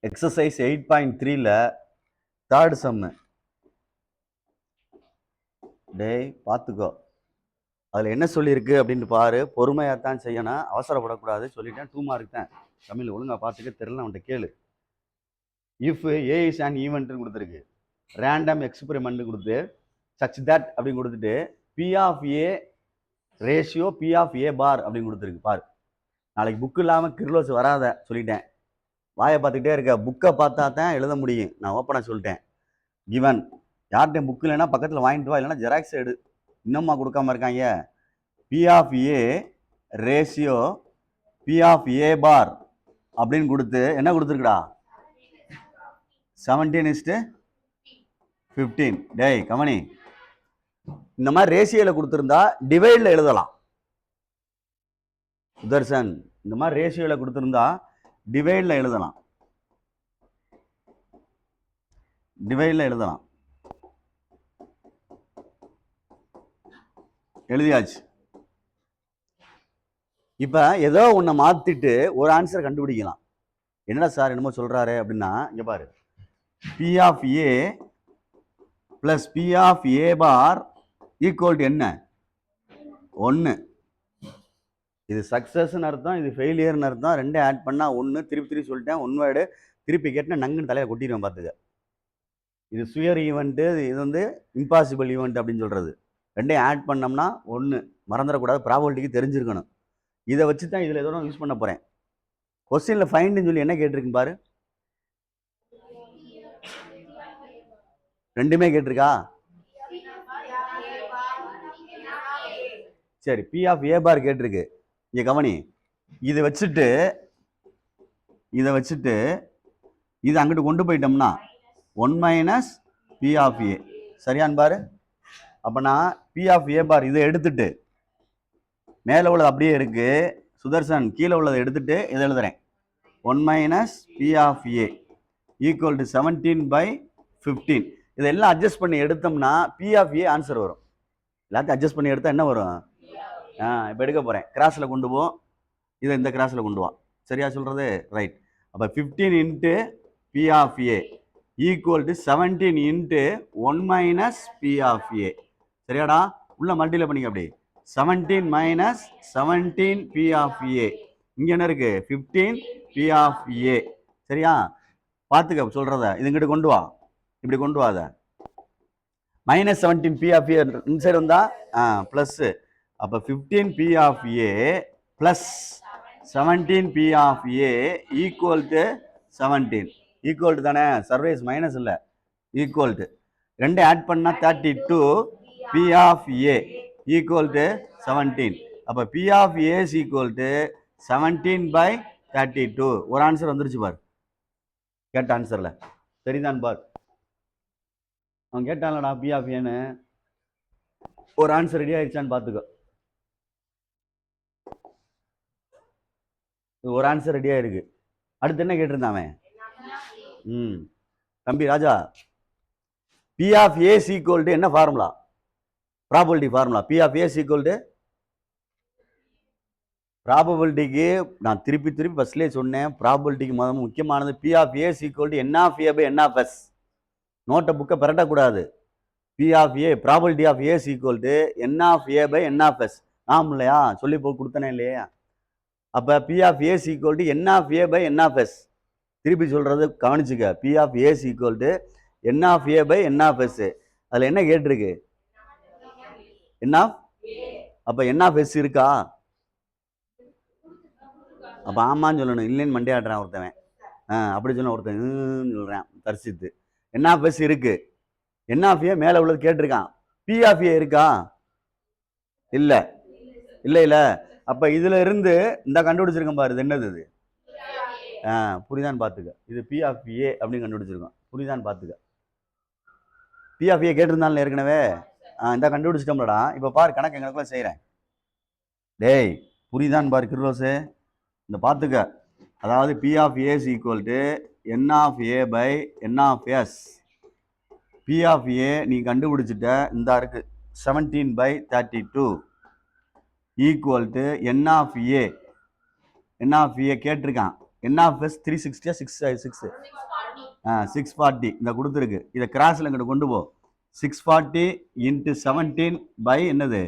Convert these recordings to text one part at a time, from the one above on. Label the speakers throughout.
Speaker 1: Exercise 8.3ல third சம்மு. டேய் பார்த்துக்கோ, அதில் என்ன சொல்லியிருக்கு அப்படின்னு பாரு. பொறுமையாக தான் செய்யணும், அவசரப்படக்கூடாது. சொல்லிட்டேன், 2 மார்க் தான். தமிழ் ஒழுங்காக பார்த்துக்க, தெரியல அவன்கிட்ட கேளு. இஃப் ஏ இஸ் அண்ட் ஈவெண்ட்னு கொடுத்துருக்கு, ரேண்டம் எக்ஸ்பெரிமெண்ட் கொடுத்து சச் தட் அப்படின்னு கொடுத்துட்டு P of A ratio P of A bar அப்படின்னு கொடுத்துருக்கு. பாரு, நாளைக்கு புக்கு இல்லாமல் கிர்லோஸ் வராத சொல்லிட்டேன். வாயை பார்த்துக்கிட்டே இருக்க, புக்கை பார்த்தா தான் எழுத முடியும். நான் ஓப்பனாக சொல்லிட்டேன். கிவன் யார்கிட்ட புக்கு இல்லைன்னா பக்கத்தில் வாங்கிட்டு வா, இல்லைன்னா ஜெராக்ஸ் எடு. இன்னும்மா கொடுக்காம இருக்காங்க. P of A ratio P of A bar அப்படின்னு கொடுத்து என்ன கொடுத்துருக்குடா, 17:15. டேய் கமனி, இந்த மாதிரி ரேஷியோவில் கொடுத்துருந்தா டிவைடில் எழுதலாம். சுதர்சன், இந்த மாதிரி ரேஷியோவில் கொடுத்துருந்தா டிவைடில் எழுதலாம். எழுதியாச்சு. இப்போ ஏதோ ஒன்றை மாற்றிட்டு ஒரு ஆன்சரை கண்டுபிடிக்கலாம். என்னடா சார் என்னமோ சொல்கிறாரு அப்படின்னா, இங்கே பாரு, P of A plus P of A bar equal to என்ன, 1. இது சக்ஸஸ்ன்னு அர்த்தம், இது ஃபெயிலியர்னு அர்த்தம். ரெண்டே ஆட் பண்ணால் 1. திருப்பி சொல்லிட்டேன். 1 வேர்டு திருப்பி கேட்டால் நங்குன்னு தலையை கொட்டிடுவேன் பார்த்துக்க. இது சுயர் ஈவெண்ட்டு, இது வந்து இம்பாசிபிள் ஈவெண்ட் அப்படின்னு சொல்கிறது. ரெண்டையும் ஆட் பண்ணோம்னா 1. மறந்துடக்கூடாது, ப்ராபபிலிட்டிக்கு தெரிஞ்சிருக்கணும். இதை வச்சு தான் இதில் ஏதோ யூஸ் பண்ண போகிறேன். கொஸ்டினில் ஃபைண்டுன்னு சொல்லி என்ன கேட்டிருக்குன்னு பாரு. ரெண்டுமே கேட்டிருக்கா? சரி, பி ஆஃப் ஏ பார் கேட்டிருக்கு. இங்கே கவனி, இதை வச்சுட்டு இது அங்கிட்டு கொண்டு போயிட்டோம்னா 1 மைனஸ் பி ஆஃப் ஏ. சரியான்னு பாரு. அப்போ நான் பி ஆஃப் ஏ பார் இதை எடுத்துட்டு, மேலே உள்ளது அப்படியே இருக்கு சுதர்சன், கீழே உள்ளதை எடுத்துட்டு இதை எழுதுறேன். 1 minus P of A equal to 17/15. இதெல்லாம் அட்ஜஸ்ட் பண்ணி எடுத்தோம்னா பி ஆஃப் ஏ ஆன்சர் வரும். எல்லாத்தையும் அட்ஜஸ்ட் பண்ணி எடுத்தால் என்ன வரும்? இப்போ எடுக்க போகிறேன். கிராஸில் கொண்டு போவோம், இதை இந்த கிராஸில் கொண்டு வா. சரியா சொல்கிறது? ரைட். அப்போ 15 into P of A equal to 17 into 1 minus P of A. சரியாடா? உள்ள மல்டியில் பண்ணிக்க. அப்படி 17 மைனஸ் 17 பி ஆஃப் ஏ. இங்கே என்ன இருக்குது? 15 பி ஆஃப் ஏ. சரியா? பார்த்துக்க சொல்கிறத. இதுங்கிட்ட கொண்டு வா, இப்படி கொண்டு வா. அதை minus 17 P of A inside வந்தா ப்ளஸ்ஸு. அப்போ 15 P of A plus 17 P of A equal to 17. Equal to தானே, சர்வேஸ் மைனஸ் இல்லை, ஈக்குவல் டு. ரெண்டு ஆட் பண்ணால் 32 P of A equal to 17. அப்போ P of A is equal to 17/32. ஒரு answer வந்துருச்சு பார், கேட்ட ஆன்சரில். சரிதான் பார், அவன் கேட்டான்லடா பி ஆஃப் ஏன்னு. ஒரு ஆன்சர் ரெடி ஆயிடுச்சான்னு பார்த்துக்கோ. ஒரு ஆன்சர் ரெடியாக இருக்கு. அடுத்து என்ன கேட்டிருந்தான் அவன்? தம்பி ராஜா, P of A equal to என்ன formula? Probability formula. P of A equal to ப்ராபபிலிட்டிக்கு நான் திருப்பி ஃபர்ஸ்ட்லேயே சொன்னேன். ப்ராபபிலிட்டிக்கு முக்கியமானது P of A equal to N of A by N of S. நோட்டை புக்கை பெரட்டக்கூடாது. P of A probability of A equal to N of A by N of S. ஆம் இல்லையா? சொல்லி போய் கொடுத்தனே இல்லையா? அப்போ P of A equal to N of A by N of S. திருப்பி சொல்கிறது கவனிச்சுக்க. P of A equal to N of A by N of S. அதில் என்ன கேட்டிருக்கு? N of. அப்போ என் ஆஃப் எஸ் இருக்கா? அப்போ ஆமான்னு சொல்லணும், இல்லைன்னு மண்டையாடுறான் ஒருத்தவன். அப்படி சொன்ன ஒருத்தன் சொல்கிறேன் தரிசித்து. என் ஆஃப் எஸ் இருக்கு. என் ஆஃப் ஏ மேலே உள்ளது கேட்டிருக்கான். பி ஆஃப் ஏ இருக்கா? இல்லை. அப்போ இதில் இருந்து இந்த கண்டுபிடிச்சிருக்கேன் பாரு, இது என்னது? இது புரியுதான்னு பார்த்துக்க. இது பி ஆஃப் ஏ அப்படின்னு கண்டுபிடிச்சிருக்கோம். புரியுதான்னு பார்த்துக்க. பி ஆஃப் ஏ கேட்டிருந்தாலும் ஏற்கனவே இந்த கண்டுபிடிச்சிட்டோம்லடா. இப்போ பாரு, கணக்கு எங்களுக்குள்ள செய்கிறேன். டேய் புரியுதான்னு பாரு கிர்லோஸு, இந்த பார்த்துக்க. அதாவது P of A equal to N of A by N of S. P of A நீ கண்டுபிடிச்சிட்ட, இந்த இருக்கு 17/32 equal to N of A. N of A கேட்டிருக்கான். என்ஆஃப்எஸ் 360 640 இந்த கொடுத்துருக்கு. இதை கிராஸில் இங்கிட்ட கொண்டு போ. 640 × 17 பை என்னது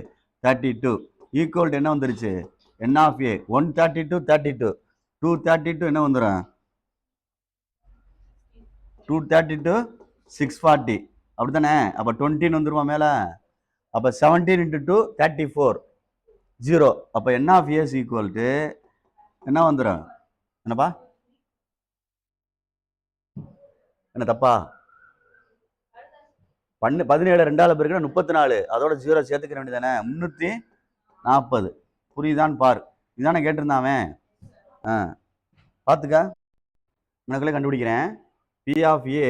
Speaker 1: 32 ஈக்குவல் என்ன வந்துருச்சு என்ஆஃப்ஏ 132 32 232 என்ன வந்துடும் 232 640 அப்படித்தானே. அப்போ 20 வந்துருமா மேலே. அப்போ 17 × 2 34 0. அப்போ என்ஆஃப்ஏஸ் ஈக்குவல் டு என்ன வந்துடும் என்னப்பா என்ன தப்பா 17 2ஆல் பெருக்கினா 34 அதோட 0 சேர்த்துக்கிற வேண்டியதானே 340. புரியுதான்னு பாரு. இதானே கேட்டிருந்தாவே. பார்த்துக்க உனக்குள்ளே கண்டுபிடிக்கிறேன். P of A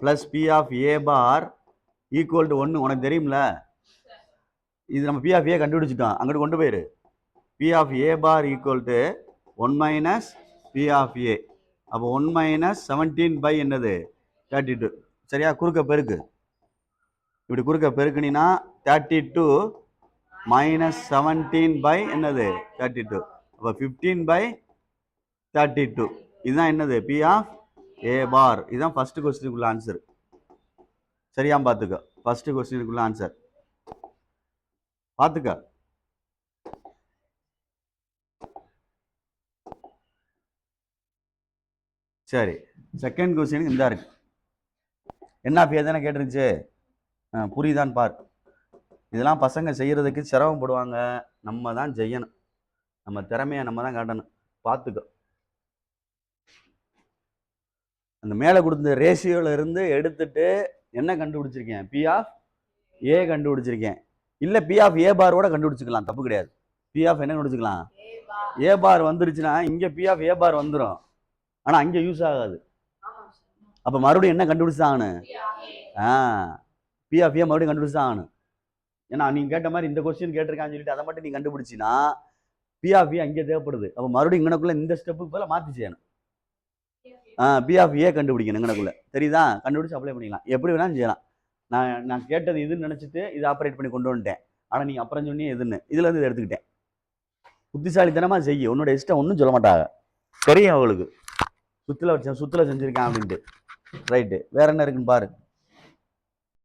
Speaker 1: plus P of A bar equal to 1 உனக்கு தெரியும்ல. இது நம்ம பி ஆஃப் ஏ கண்டுபிடிச்சிட்டோம். அங்கிட்டு கொண்டு போயிரு. P of A bar equal to 1 minus P of A. அப்போ 1 மைனஸ் 17 பை என்னது 32. சரியா? குறுக்க பெருக்கு. இப்படி குறுக்க பெருக்குனா 32 மைனஸ் 17 பை என்னது 32. அப்போ 15 பை 32. இதுதான் என்னது பி ஆஃப் ஏ பார். இதுதான் ஃபர்ஸ்ட் கொஸ்டினுக்குள்ள ஆன்சர். சரியா? பார்த்துக்க ஃபர்ஸ்ட் கொஸ்டினுக்குள்ள ஆன்சர் பார்த்துக்க. சரி, செகண்ட் கொஸ்டினுக்கு இந்த இருக்கு. என்ன அப்போ எதனா கேட்டுருந்துச்சு? புரியுதான்னு பார். இதெல்லாம் பசங்க செய்யறதுக்கு சிரமப்படுவாங்க. நம்ம தான் செய்யணும். நம்ம திறமையை நம்ம தான் காட்டணும். பார்த்துக்கோ. அந்த மேலே கொடுத்த ரேஷியோல இருந்து எடுத்துட்டு என்ன கண்டுபிடிச்சிருக்கேன்? பி ஆஃப் ஏ கண்டுபிடிச்சிருக்கேன். இல்லை பி ஆஃப் ஏ பாரோட கண்டுபிடிச்சிக்கலாம், தப்பு கிடையாது. பி ஆஃப் என்ன கண்டுபிடிச்சிக்கலாம்? ஏ பார் வந்துருச்சுன்னா இங்கே பி ஆஃப் ஏ பார் வந்துடும். ஆனால் அங்கே யூஸ் ஆகாது. அப்போ மறுபடியும் என்ன கண்டுபிடிச்சு தான் ஆகணும்? பி ஆஃப் ஏ மறுபடியும் கண்டுபிடிச்சு தான் ஆகணும். ஏன்னா நீங்கள் கேட்ட மாதிரி இந்த கொஸ்டின் கேட்டிருக்கான்னு சொல்லிட்டு அதை மட்டும் நீ கண்டுபிடிச்சின்னா பி ஆஃப் ஏ அங்கே தேவைப்படுது. அப்போ மறுபடியும் இங்கனக்குள்ள இந்த ஸ்டெப்புக்கு போல மாற்றி செய்யணும். பி ஆஃப் ஏ கண்டுபிடிக்கணும் இங்கனக்குள்ள. தெரியுதா? கண்டுபிடிச்சு அப்ளை பண்ணிக்கலாம். எப்படி வேணாலும் செய்யலாம். நான் கேட்டது இதுன்னு நினச்சிட்டு இதை ஆப்ரேட் பண்ணி கொண்டு வந்துட்டேன். ஆனால் நீங்கள் அப்புறம் சொன்னீங்க எதுன்னு இதுலேருந்து இதை எடுத்துக்கிட்டேன். புத்திசாலித்தனமாக செய்ய. உன்னோட இஷ்டம் ஒன்றும் சொல்ல மாட்டாங்க. தெரியும் அவங்களுக்கு சுற்றுல செஞ்சுருக்கேன் அப்படின்ட்டு. ரைட்டு. வேற என்ன இருக்குன்னு பாரு.